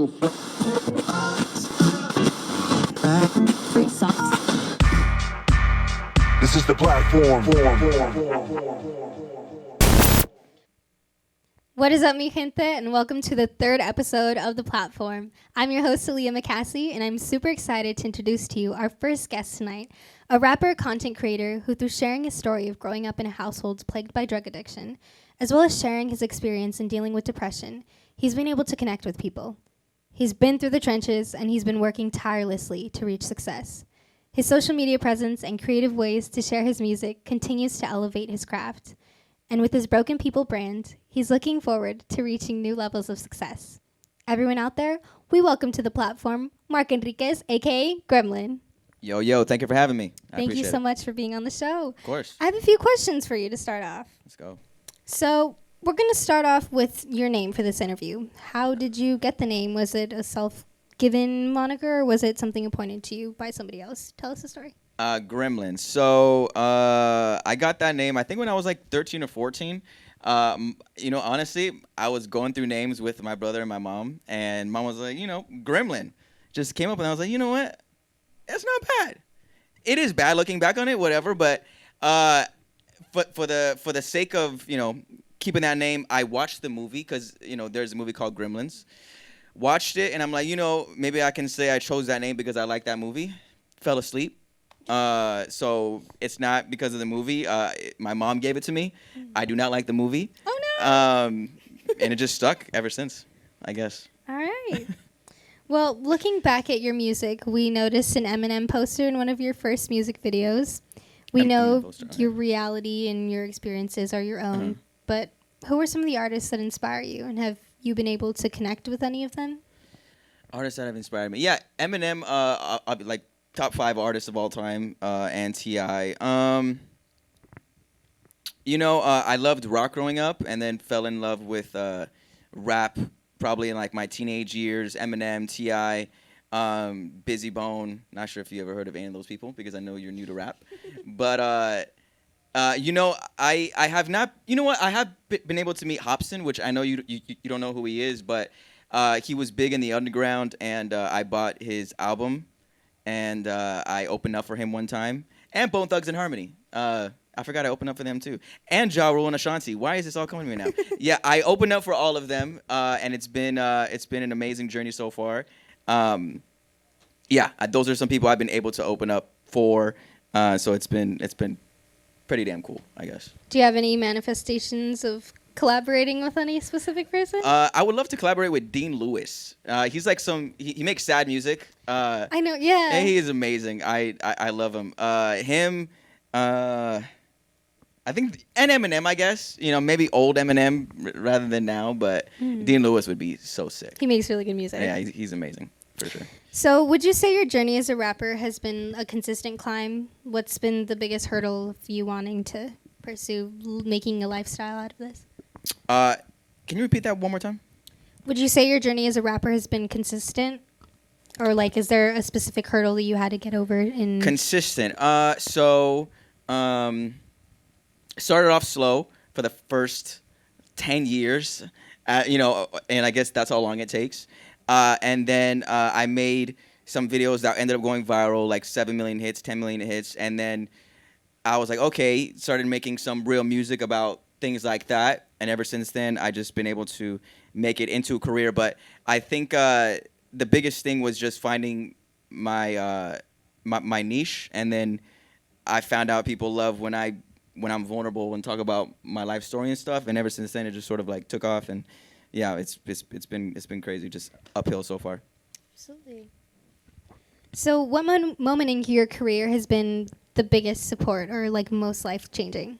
This is the platform. What is up, mi gente, and welcome to the third episode of The Platform. I'm your host, Aaliyah McCassie, and I'm super excited to introduce to you our first guest tonight, a rapper, content creator who, through sharing his story of growing up in a household plagued by drug addiction, as well as sharing his experience in dealing with depression, he's been able to connect with people. He's been through the trenches, and he's been working tirelessly to reach success. His social media presence and creative ways to share his music continues to elevate his craft. And with his Broken People brand, he's looking forward to reaching new levels of success. Everyone out there, we welcome to the platform Mark Enriquez, a.k.a. Gremlin. Yo, thank you for having me. Thank you so much for being on the show. Of course. I have a few questions for you to start off. Let's go. So we're going to start off with your name for this interview. How did you get the name? Was it a self-given moniker, or was it something appointed to you by somebody else? Tell us the story. Gremlin. So I got that name, I think, when I was like 13 or 14. Honestly, I was going through names with my brother and my mom, and mom was like, Gremlin. Just came up, and I was like, you know what? It's not bad. It is bad looking back on it, whatever, but for the sake of, keeping that name, I watched the movie because, there's a movie called Gremlins. Watched it, and I'm like, maybe I can say I chose that name because I like that movie. Fell asleep. So it's not because of the movie. My mom gave it to me. I do not like the movie. Oh, no. And it just stuck ever since, I guess. All right. Well, looking back at your music, we noticed an Eminem poster in one of your first music videos. We know poster, your reality and your experiences are your own, but who are some of the artists that inspire you, and have you been able to connect with any of them? Artists that have inspired me. Yeah, Eminem, like top 5 artists of all time, and T.I. I loved rock growing up, and then fell in love with rap probably in like my teenage years. Eminem, T.I., Busy Bone. Not sure if you ever heard of any of those people because I know you're new to rap. But I have not. You know what? I have been able to meet Hobson, which I know you don't know who he is, but he was big in the underground, and I bought his album, and I opened up for him one time. And Bone Thugs and Harmony. I forgot I opened up for them too. And Ja Rule and Ashanti. Why is this all coming to me now? Yeah, I opened up for all of them, and it's been an amazing journey so far. Those are some people I've been able to open up for. So it's been pretty damn cool, I guess. Do you have any manifestations of collaborating with any specific person? I would love to collaborate with Dean Lewis. He's like he makes sad music. I know, yeah. And he is amazing. I love him. I think, and Eminem, I guess. Maybe old Eminem rather than now, but Dean Lewis would be so sick. He makes really good music. Yeah, he's amazing, for sure. So would you say your journey as a rapper has been a consistent climb? What's been the biggest hurdle of you wanting to pursue making a lifestyle out of this? Can you repeat that one more time? Would you say your journey as a rapper has been consistent? Or, is there a specific hurdle that you had to get over? Consistent. Started off slow for the first 10 years, and I guess that's how long it takes. And then I made some videos that ended up going viral, like 7 million hits, 10 million hits. And then I was like, okay, started making some real music about things like that. And ever since then, I just been able to make it into a career. But I think the biggest thing was just finding my niche. And then I found out people love when I'm vulnerable and talk about my life story and stuff. And ever since then, it just sort of like took off. And yeah, it's been crazy, just uphill so far. Absolutely. So what moment in your career has been the biggest support or most life-changing?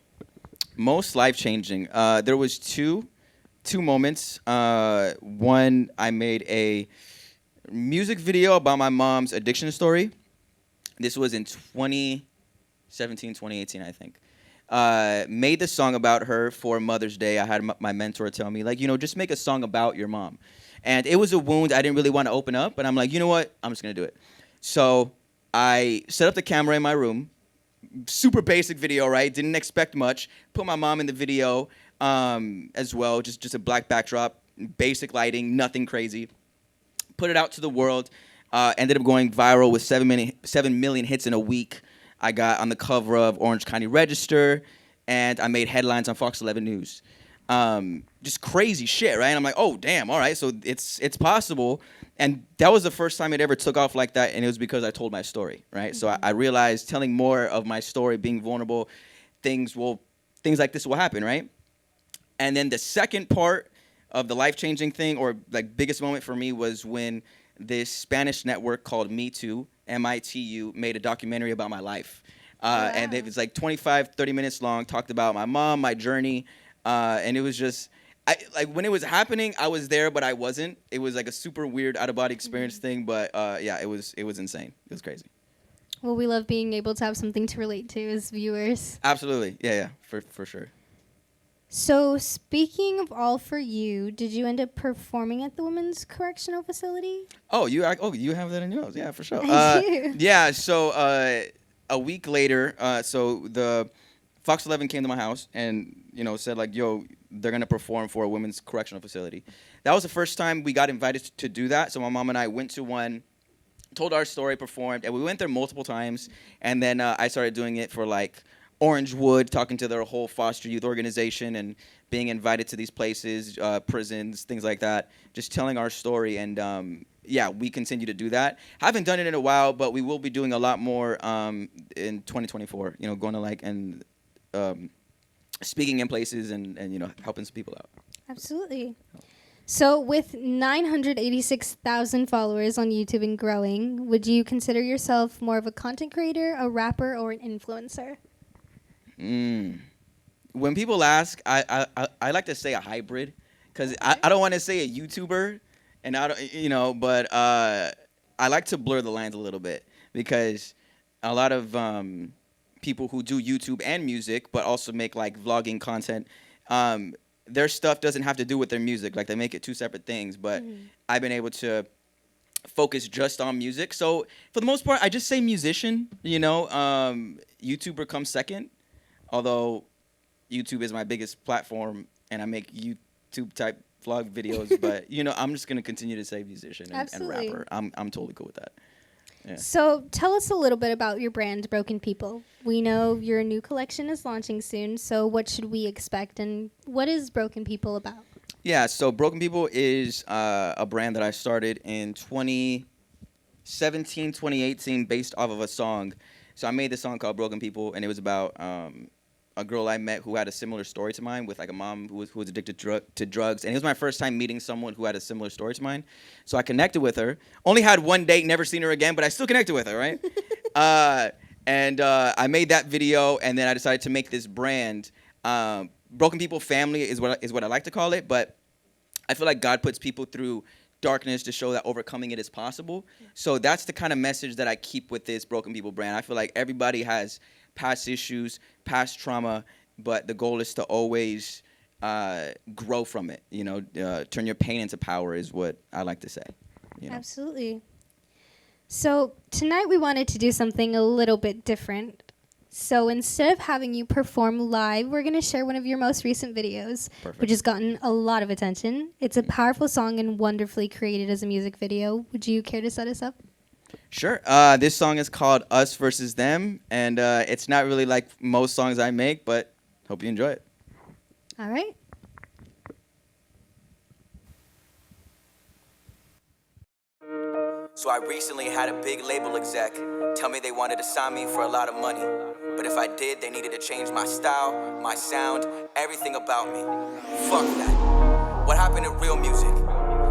Most life-changing. There was two moments. One, I made a music video about my mom's addiction story. This was in 2017, 2018, I think. Made the song about her for Mother's Day. I had my mentor tell me, just make a song about your mom. And it was a wound I didn't really want to open up, but I'm like, you know what? I'm just going to do it. So I set up the camera in my room. Super basic video, right? Didn't expect much. Put my mom in the video as well. Just a black backdrop, basic lighting, nothing crazy. put it out to the world. Ended up going viral with 7 million hits in a week. I got on the cover of Orange County Register, and I made headlines on Fox 11 News. Just crazy shit, right? And I'm like, oh, damn, all right, so it's possible. And that was the first time it ever took off like that, and it was because I told my story, right? So I realized telling more of my story, being vulnerable, things like this will happen, right? And then the second part of the life-changing thing, or like biggest moment for me, was when this Spanish network called Me Too, MITU, made a documentary about my life. And it was like 25, 30 minutes long, talked about my mom, my journey, and it was just, when it was happening, I was there, but I wasn't. It was like a super weird out-of-body experience thing, but yeah, it was insane. It was crazy. Well, we love being able to have something to relate to as viewers. Absolutely, yeah, for sure. So, speaking of All For You, did you end up performing at the Women's Correctional Facility? Oh, you have that in your notes? Yeah, for sure. I do. Yeah, so a week later, so the Fox 11 came to my house and said like, yo, they're gonna perform for a women's correctional facility. That was the first time we got invited to do that. So my mom and I went to one, told our story, performed, and we went there multiple times. And then I started doing it for like Orangewood, talking to their whole foster youth organization and being invited to these places, prisons, things like that, just telling our story. And yeah, we continue to do that. Haven't done it in a while, but we will be doing a lot more in 2024, going to like and speaking in places and helping some people out. Absolutely. So with 986,000 followers on YouTube and growing, would you consider yourself more of a content creator, a rapper, or an influencer? When people ask, I like to say a hybrid, because I don't want to say a YouTuber, and I don't, but I like to blur the lines a little bit, because a lot of people who do YouTube and music, but also make like vlogging content, their stuff doesn't have to do with their music. Like they make it two separate things, but I've been able to focus just on music. So for the most part, I just say musician, YouTuber comes second. Although YouTube is my biggest platform and I make YouTube type vlog videos, but I'm just gonna continue to say musician and rapper. I'm totally cool with that. Yeah. So tell us a little bit about your brand, Broken People. We know your new collection is launching soon, so what should we expect and what is Broken People about? Yeah, so Broken People is a brand that I started in 2017, 2018 based off of a song. So I made this song called Broken People, and it was about a girl I met who had a similar story to mine, with like a mom who was addicted to drugs. And it was my first time meeting someone who had a similar story to mine. So I connected with her. Only had one date, never seen her again, but I still connected with her, right? And I made that video, and then I decided to make this brand. Broken People Family is what I like to call it, but I feel like God puts people through darkness to show that overcoming it is possible. So that's the kind of message that I keep with this Broken People brand. I feel like everybody has past issues, past trauma, but the goal is to always grow from it. Turn your pain into power is what I like to say. Absolutely. So tonight we wanted to do something a little bit different. So instead of having you perform live, we're going to share one of your most recent videos, which has gotten a lot of attention. It's a powerful song and wonderfully created as a music video. Would you care to set us up? Sure. This song is called Us Versus Them, and it's not really like most songs I make, but hope you enjoy it. All right. So I recently had a big label exec tell me they wanted to sign me for a lot of money. But if I did, they needed to change my style, my sound, everything about me. Fuck that. What happened to real music?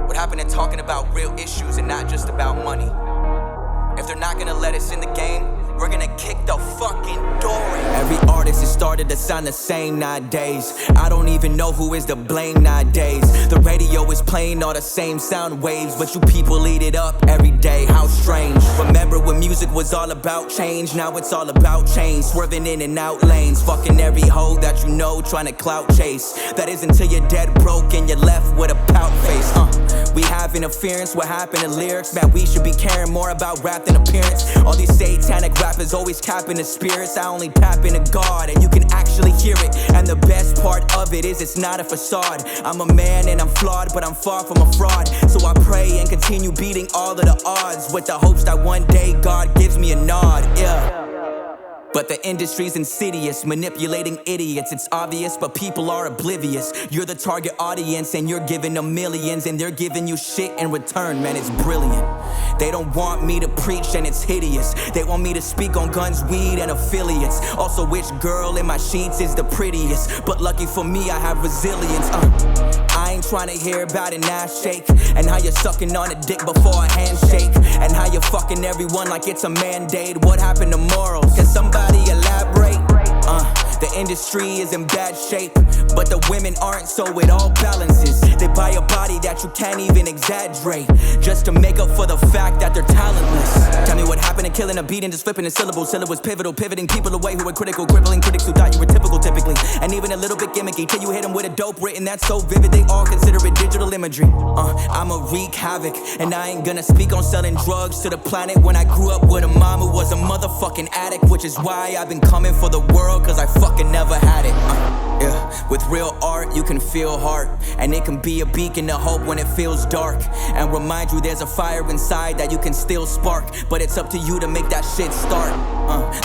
What happened to talking about real issues and not just about money? If they're not gonna let us in the game, we're gonna kick the fucking door in. Every artist has started to sound the same nowadays. I don't even know who is to blame nowadays. The radio is playing all the same sound waves, but you people eat it up every day. How strange. Remember when music was all about change? Now it's all about change. Swerving in and out lanes, fucking every hoe that you know, trying to clout chase. That is until you're dead broke and you're left with a pout face. We have interference, what happened to lyrics? Man, we should be caring more about rap than appearance. All these satanic rappers always capping the spirits. I only tap into God and you can actually hear it. And the best part of it is it's not a facade. I'm a man and I'm flawed, but I'm far from a fraud. So I pray and continue continue beating all of the odds with the hopes that one day God gives me a nod, yeah. But the industry's insidious, manipulating idiots. It's obvious, but people are oblivious. You're the target audience and you're giving them millions, and they're giving you shit in return, man, it's brilliant. They don't want me to preach and it's hideous. They want me to speak on guns, weed, and affiliates. Also, which girl in my sheets is the prettiest? But lucky for me, I have resilience. I ain't trying to hear about an ass shake, and how you're sucking on a dick before a handshake, and how you're fucking everyone like it's a mandate. What happened to morals? Can somebody elaborate? The industry is in bad shape, but the women aren't, so it all balances. They buy a body that you can't even exaggerate, just to make up for the fact that they're talentless. Tell me what happened to killing a beat and just flipping a syllable. Syllables pivotal, pivoting people away who were critical, crippling critics who thought you were typical typically, and even a little bit gimmicky, till you hit them with a dope written that's so vivid they all consider it digital imagery. I'ma wreak havoc, and I ain't gonna speak on selling drugs to the planet when I grew up with a mom who was a motherfucking addict, which is why I've been coming for the world, cause I fucking never had it. Yeah, with real art you can feel heart, and it can be a beacon of hope when it feels dark, and remind you there's a fire inside that you can still spark, but it's up to you to make that shit start.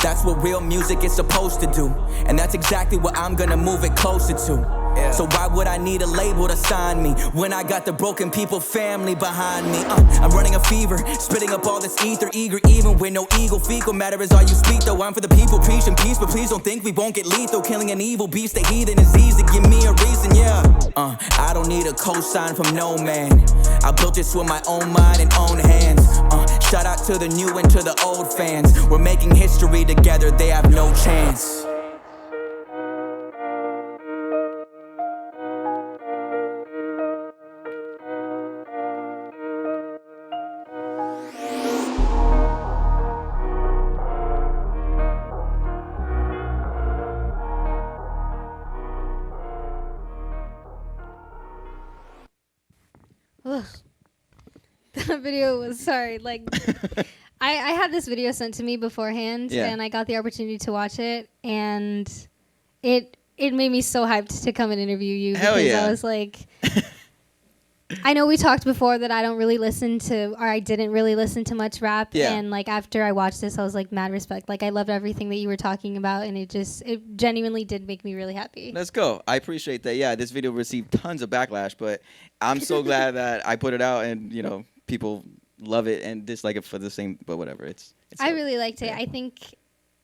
That's what real music is supposed to do, and that's exactly what I'm gonna move it closer to. Yeah. So why would I need a label to sign me when I got the broken people family behind me? I'm running a fever, spitting up all this ether, eager even with no ego. Fecal matter is all you speak, though. I'm for the people, preaching peace, but please don't think we won't get lethal. Killing an evil beast, the heathen is easy. Give me a reason, yeah. I don't need a cosign from no man. I built this with my own mind and own hands. Shout out to the new and to the old fans. We're making history together, they have no chance. Ugh. That video was, sorry, like, I had this video sent to me beforehand, and I got the opportunity to watch it, and it made me so hyped to come and interview you. Hell because yeah. I was like, I know we talked before that I didn't really listen to much rap, and like after I watched this, I was like, mad respect. Like, I loved everything that you were talking about, and it genuinely did make me really happy. Let's go. I appreciate that. Yeah, this video received tons of backlash, but I'm so glad that I put it out, and people love it and dislike it for the same, but whatever. It's I really liked it. I think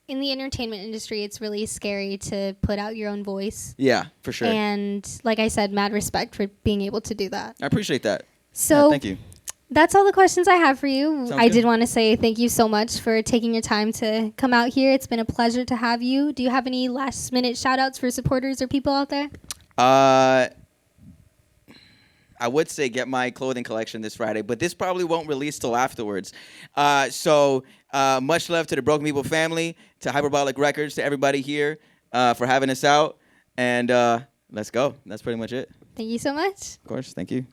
in the entertainment industry, it's really scary to put out your own voice. Yeah, for sure. And like I said, mad respect for being able to do that. I appreciate that. So thank you. That's all the questions I have for you. Sounds I good. did want to say thank you so much for taking your time to come out here. It's been a pleasure to have you. Do you have any last minute shout outs for supporters or people out there? I would say get my clothing collection this Friday, but this probably won't release till afterwards. So much love to the Broken People family, to Hyperbolic Records, to everybody here for having us out. And let's go. That's pretty much it. Thank you so much. Of course. Thank you.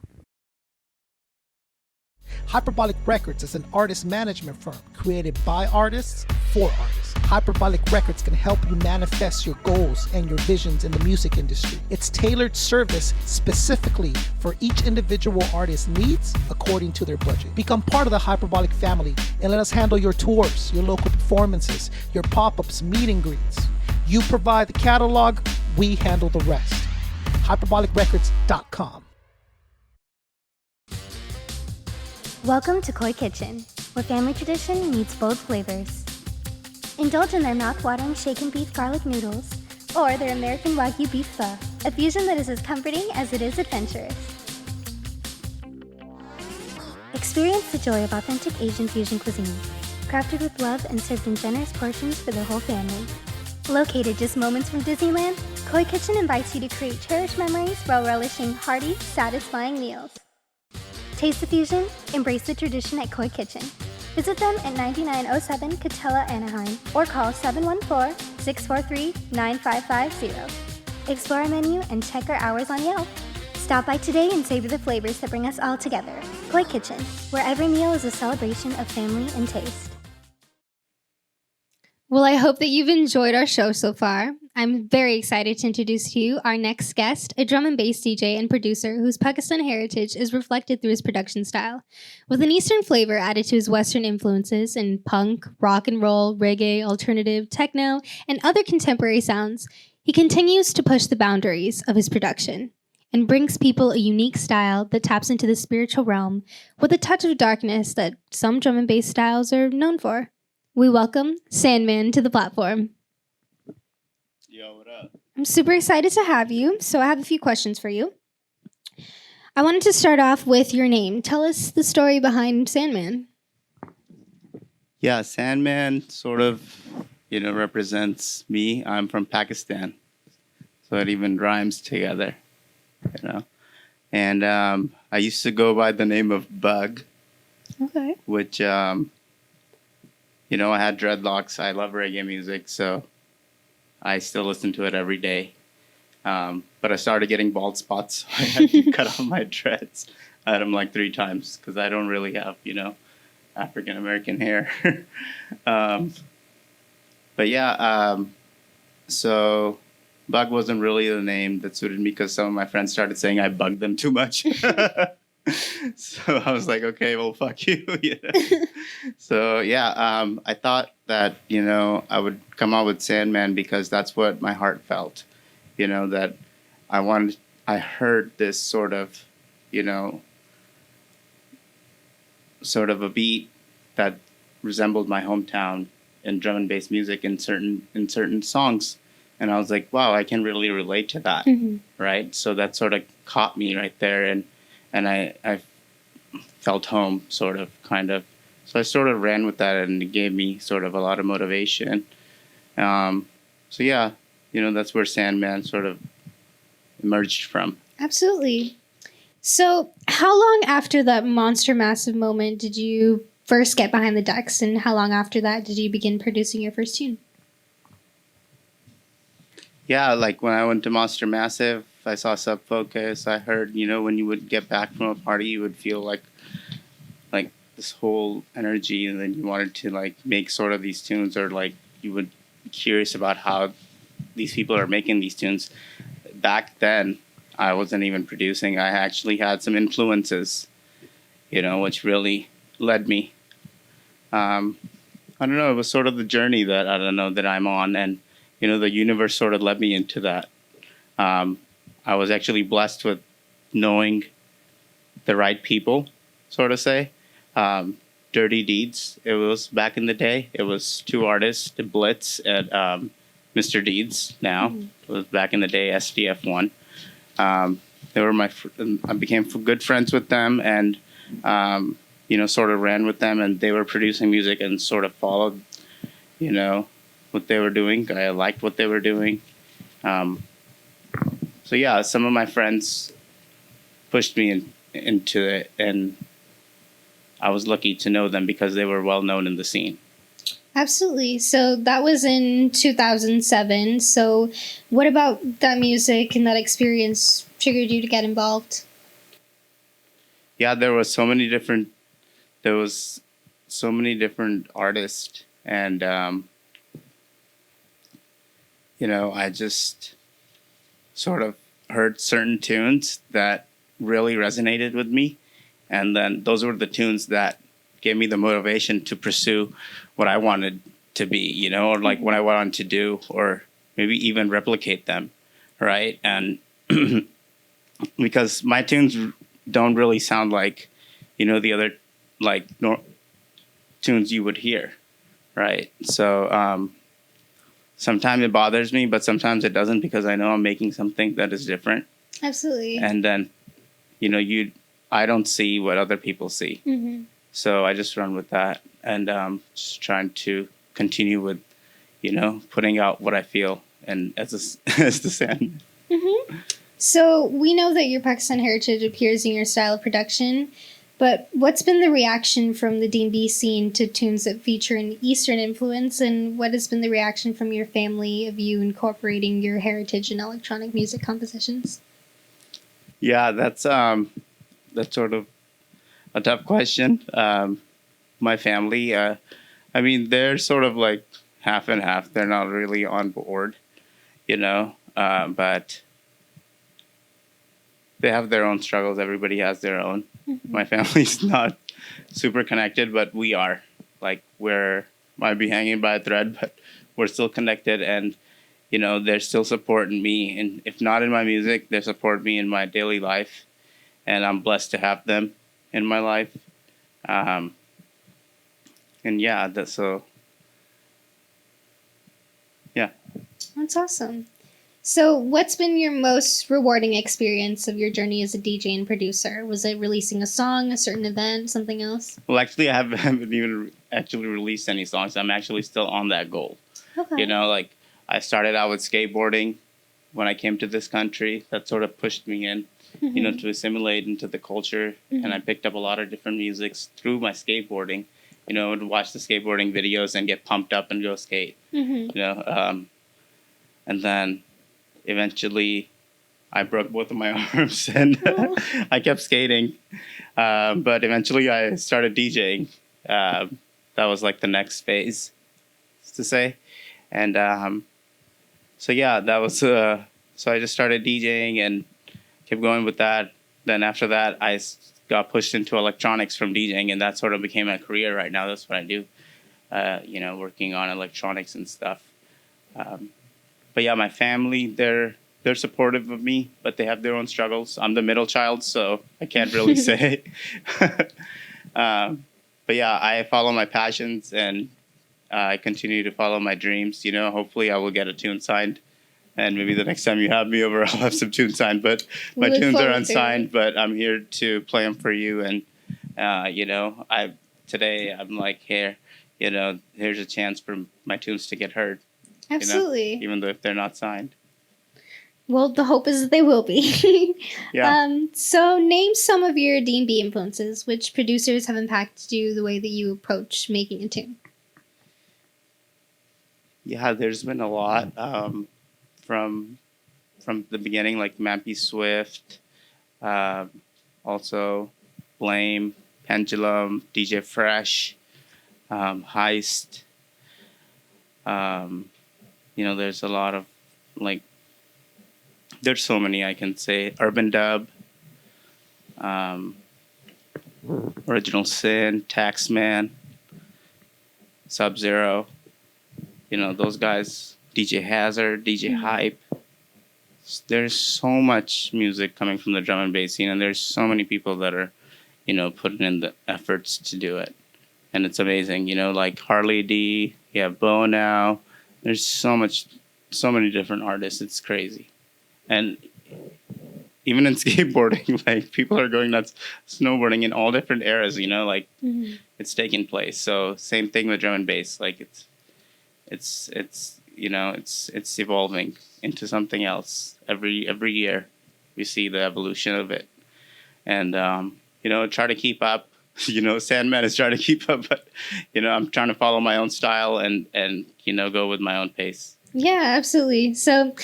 Hyperbolic Records is an artist management firm created by artists for artists. Hyperbolic Records can help you manifest your goals and your visions in the music industry. It's tailored service specifically for each individual artist's needs according to their budget. Become part of the Hyperbolic family and let us handle your tours, your local performances, your pop-ups, meet and greets. You provide the catalog, we handle the rest. Hyperbolicrecords.com. Welcome to Koi Kitchen, where family tradition meets bold flavors. Indulge in their mouth-watering shaken beef garlic noodles, or their American Wagyu beef pho, a fusion that is as comforting as it is adventurous. Experience the joy of authentic Asian fusion cuisine, crafted with love and served in generous portions for the whole family. Located just moments from Disneyland, Koi Kitchen invites you to create cherished memories while relishing hearty, satisfying meals. Taste the fusion, embrace the tradition at Koi Kitchen. Visit them at 9907 Catella, Anaheim, or call 714-643-9550. Explore our menu and check our hours on Yelp. Stop by today and savor the flavors that bring us all together. Koi Kitchen, where every meal is a celebration of family and taste. Well, I hope that you've enjoyed our show so far. I'm very excited to introduce to you our next guest, a drum and bass DJ and producer whose Pakistan heritage is reflected through his production style. With an Eastern flavor added to his Western influences in punk, rock and roll, reggae, alternative, techno, and other contemporary sounds, he continues to push the boundaries of his production and brings people a unique style that taps into the spiritual realm with a touch of darkness that some drum and bass styles are known for. We welcome Sandman to the platform. Yo, what up? I'm super excited to have you. So I have a few questions for you. I wanted to start off with your name. Tell us the story behind Sandman. Yeah, Sandman sort of, represents me. I'm from Pakistan, so it even rhymes together, And I used to go by the name of Bug, Okay. which, I had dreadlocks. I love reggae music, so I still listen to it every day. But I started getting bald spots, so I had to cut off my dreads. I had them like 3 times because I don't really have, African American hair. But yeah, so Bug wasn't really the name that suited me because some of my friends started saying I bugged them too much. So I was like, okay, well, fuck you. So yeah, I thought that, I would come out with Sandman because that's what my heart felt, that I heard this sort of, sort of a beat that resembled my hometown in drum and bass music in certain songs. And I was like, wow, I can really relate to that. Right. So that sort of caught me right there. And I felt home, sort of, kind of. So I sort of ran with that, and it gave me sort of a lot of motivation. So yeah, that's where Sandman sort of emerged from. Absolutely. So how long after that Monster Massive moment did you first get behind the decks, and how long after that did you begin producing your first tune? Yeah, like when I went to Monster Massive, I saw Sub Focus. I heard, when you would get back from a party, you would feel like this whole energy, and then you wanted to like make sort of these tunes, or like you would be curious about how these people are making these tunes. Back then, I wasn't even producing. I actually had some influences, which really led me. I don't know. It was sort of the journey that I'm on, and the universe sort of led me into that. I was actually blessed with knowing the right people, sort of say. Dirty Deeds. It was back in the day. It was 2 artists, the Blitz and Mr. Deeds. Now it was back in the day, SDF1. They were I became good friends with them, and sort of ran with them, and they were producing music and sort of followed, what they were doing. I liked what they were doing. So yeah, some of my friends pushed me into it, and I was lucky to know them because they were well known in the scene. Absolutely. So that was in 2007. So what about that music and that experience triggered you to get involved? Yeah, there was so many different artists, and I just sort of heard certain tunes that really resonated with me. And then those were the tunes that gave me the motivation to pursue what I wanted to be, or like what I wanted to do, or maybe even replicate them, right? And because my tunes don't really sound like, the other tunes you would hear, right? So sometimes it bothers me, but sometimes it doesn't, because I know I'm making something that is different. Absolutely. And then, I don't see what other people see. So I just run with that, and just trying to continue with, putting out what I feel, and as the Sandman. So we know that your Pakistan heritage appears in your style of production, but what's been the reaction from the D&B scene to tunes that feature an Eastern influence, and what has been the reaction from your family of you incorporating your heritage in electronic music compositions? Yeah, that's sort of a tough question. My family, they're sort of like half and half. They're not really on board, but they have their own struggles. Everybody has their own. My family's not super connected, but we are. Like, might be hanging by a thread, but we're still connected, and they're still supporting me. And if not in my music, they support me in my daily life, and I'm blessed to have them in my life. And yeah, yeah. That's awesome. So, what's been your most rewarding experience of your journey as a DJ and producer? Was it releasing a song, a certain event, something else? Well, actually, I haven't even actually released any songs. I'm actually still on that goal. Okay. Like, I started out with skateboarding when I came to this country. That sort of pushed me in, to assimilate into the culture. And I picked up a lot of different musics through my skateboarding. I would watch the skateboarding videos and get pumped up and go skate. And then eventually I broke both of my arms and I kept skating. But eventually I started DJing. That was like the next phase, to say. And so yeah, that was, so I just started DJing and kept going with that. Then after that, I got pushed into electronics from DJing, and that sort of became a career right now. That's what I do, working on electronics and stuff. But yeah, my family, they're supportive of me, but they have their own struggles. I'm the middle child, so I can't really say. But yeah, I follow my passions, and I continue to follow my dreams. Hopefully I will get a tune signed, and maybe the next time you have me over, I'll have some tunes signed. But my tunes are unsigned, but I'm here to play them for you. And today I'm like, here, here's a chance for my tunes to get heard. Absolutely. Even though if they're not signed. Well, the hope is that they will be. Yeah. So name some of your D&B influences. Which producers have impacted you the way that you approach making a tune? Yeah, there's been a lot from the beginning, like Mappy Swift, also Blame, Pendulum, DJ Fresh, Heist. There's a lot of, like, there's so many I can say. Urban Dub, Original Sin, Taxman, Sub-Zero. Those guys, DJ Hazard, DJ Hype. There's so much music coming from the drum and bass scene, and there's so many people that are, putting in the efforts to do it. And it's amazing, like Harley D, you have Bo now. There's so many different artists. It's crazy. And even in skateboarding, like, people are going nuts snowboarding in all different eras, it's taking place. So same thing with drum and bass. Like, it's evolving into something else every year. We see the evolution of it, and try to keep up. Sandman is trying to keep up, but I'm trying to follow my own style and go with my own pace. Yeah, absolutely. So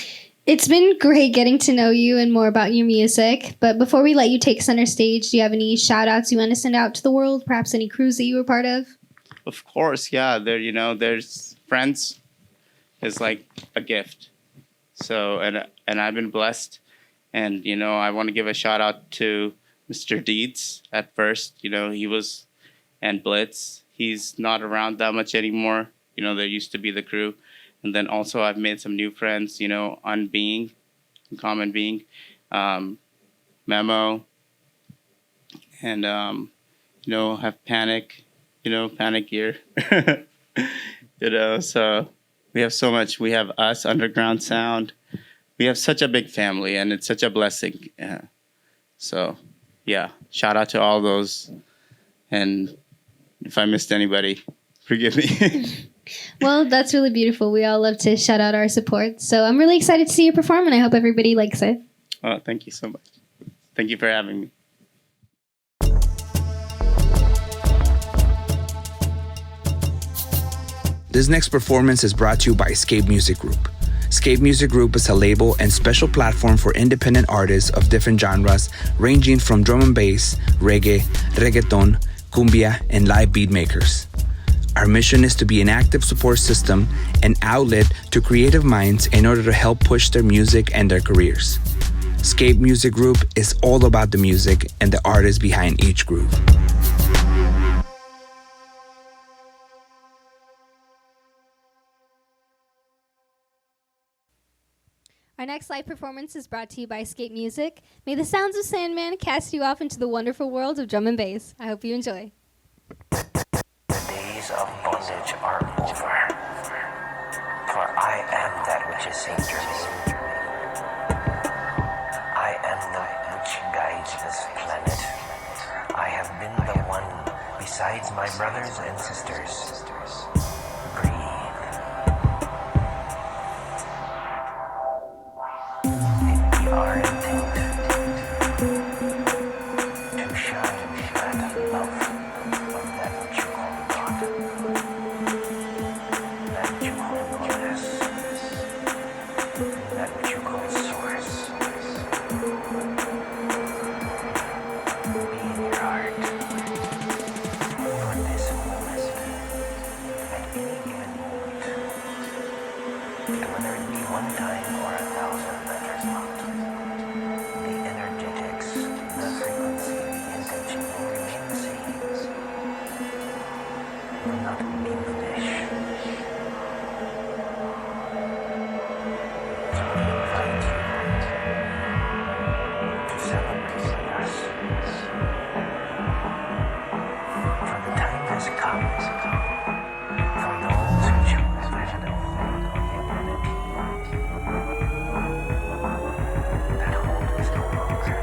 it's been great getting to know you and more about your music. But before we let you take center stage, do you have any shout outs you want to send out to the world? Perhaps any crews that you were part of? Of course, yeah. There's friends is like a gift. So, and I've been blessed. And, I want to give a shout out to Mr. Deeds at first. He was, and Blitz. He's not around that much anymore. There used to be the crew. And then also I've made some new friends, Unbeing, Common Being, Memo, and, have Panic, Panic Gear. So we have so much. We have us, Underground Sound. We have such a big family, and it's such a blessing. So, yeah, shout out to all those. And if I missed anybody, forgive me. Well, that's really beautiful. We all love to shout out our support. So I'm really excited to see you perform, and I hope everybody likes it. Oh, thank you so much. Thank you for having me. This next performance is brought to you by SCAPE Music Group. SCAPE Music Group is a label and special platform for independent artists of different genres, ranging from drum and bass, reggae, reggaeton, cumbia, and live beat makers. Our mission is to be an active support system and outlet to creative minds in order to help push their music and their careers. SCAPE Music Group is all about the music and the artists behind each group. Our next live performance is brought to you by SCAPE Music. May the sounds of Sandman cast you off into the wonderful world of drum and bass. I hope you enjoy. Days of bondage are over, for I am that which is in your name. I am the which guides this planet. I have been the one besides my brothers and sisters. Breathe. We are intent to shine that love of that which you call God, that which you call goddess, that which you call source. Be in your heart for this moment, at any given moment, and whether it be one time or 1,000 matters not. The energetics, the frequency, the intention will remain the same, will not diminish. So we invite you to celebrate with us. For the time has come for those who choose vision of humanity. That hold is no longer.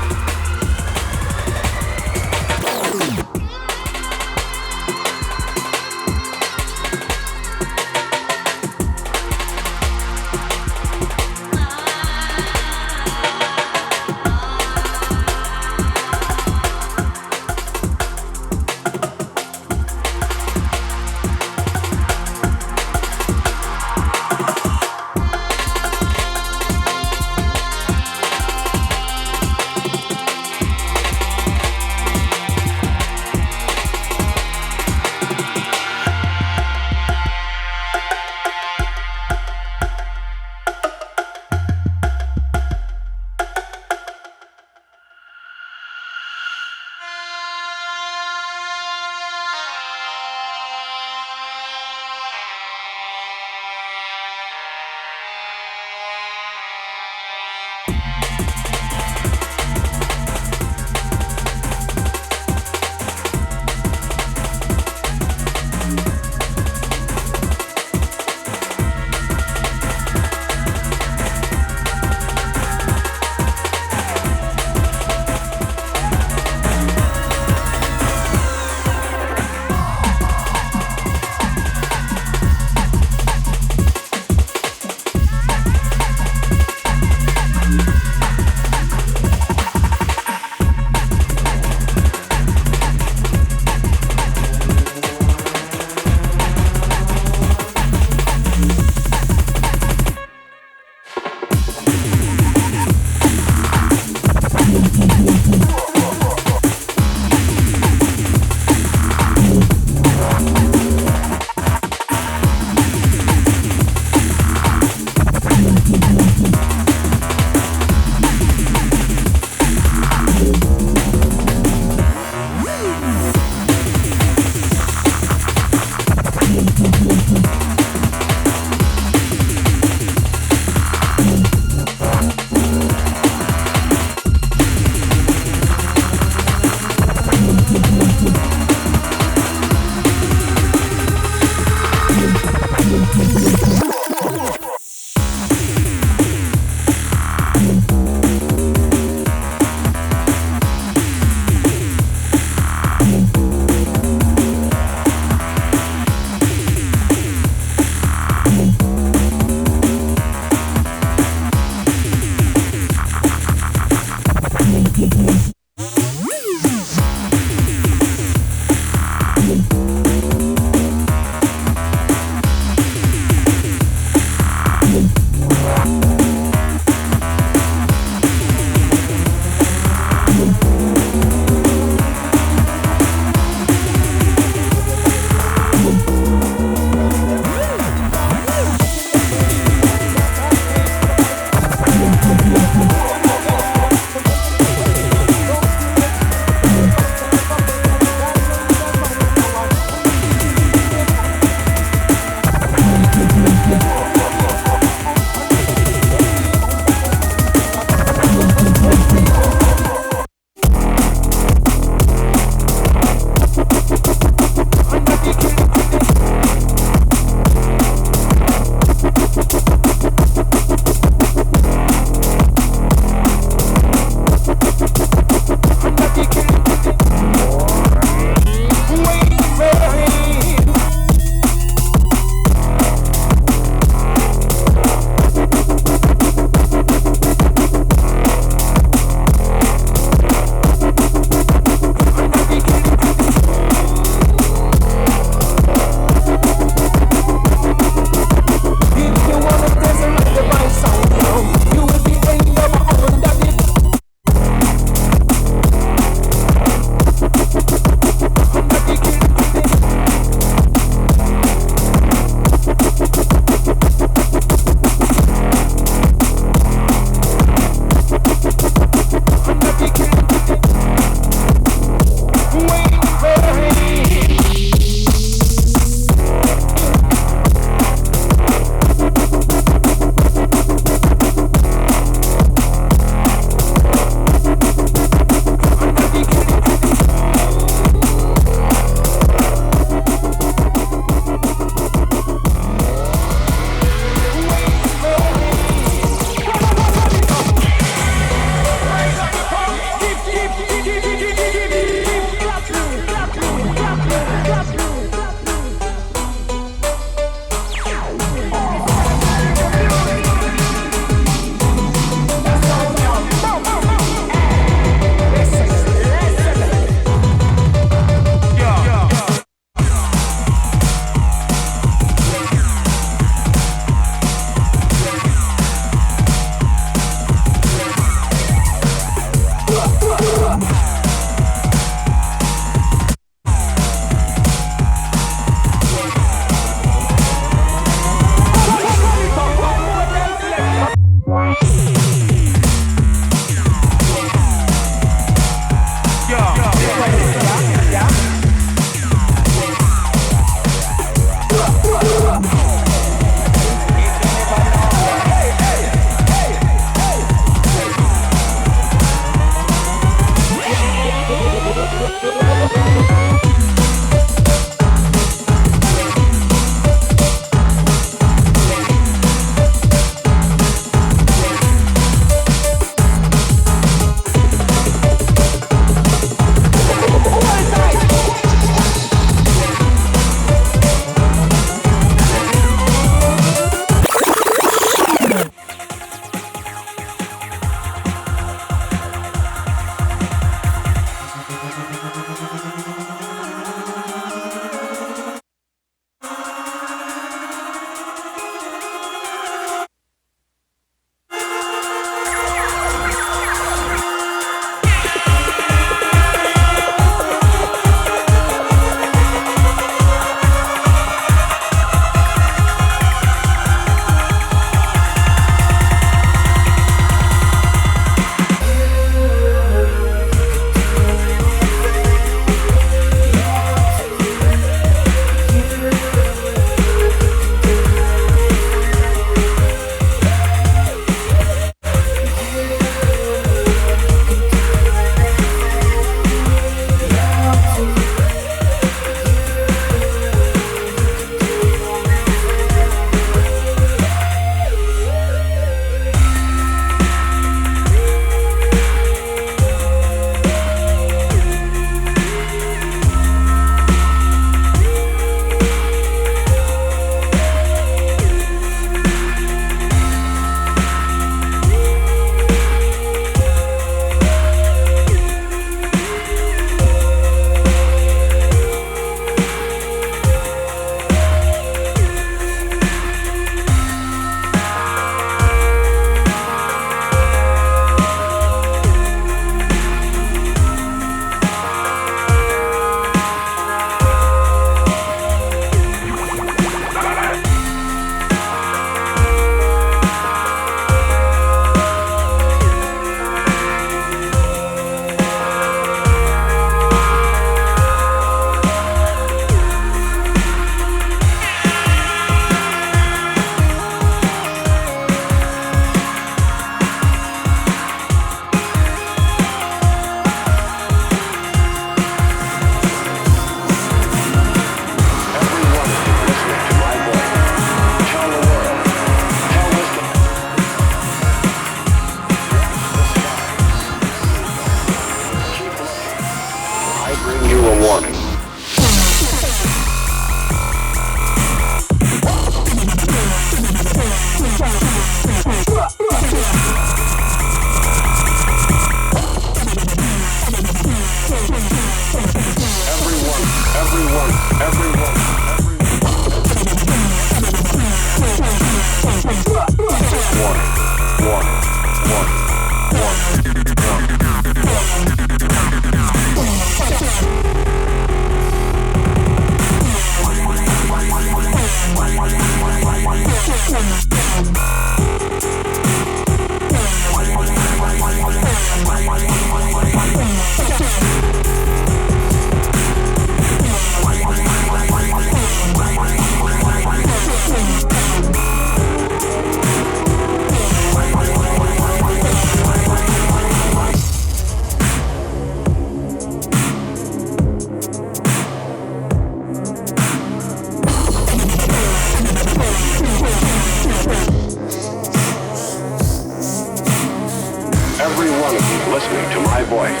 Every one of you listening to my voice,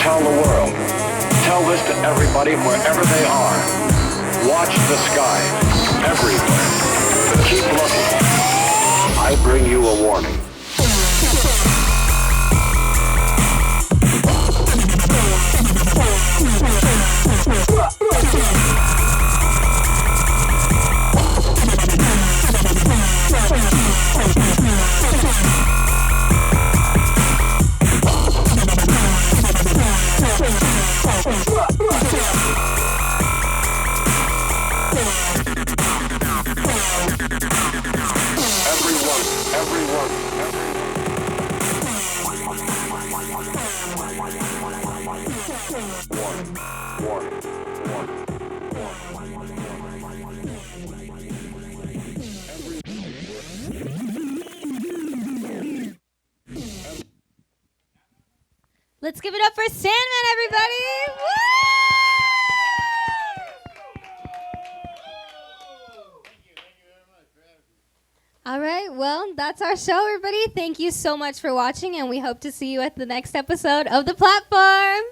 tell the world. Tell this to everybody wherever they are. Watch the sky everywhere. Keep looking. I bring you a warning. Let's give it up for Sandman, everybody! Woo! All right, well, that's our show, everybody. Thank you so much for watching, and we hope to see you at the next episode of The Platform.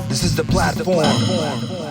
This is the platform.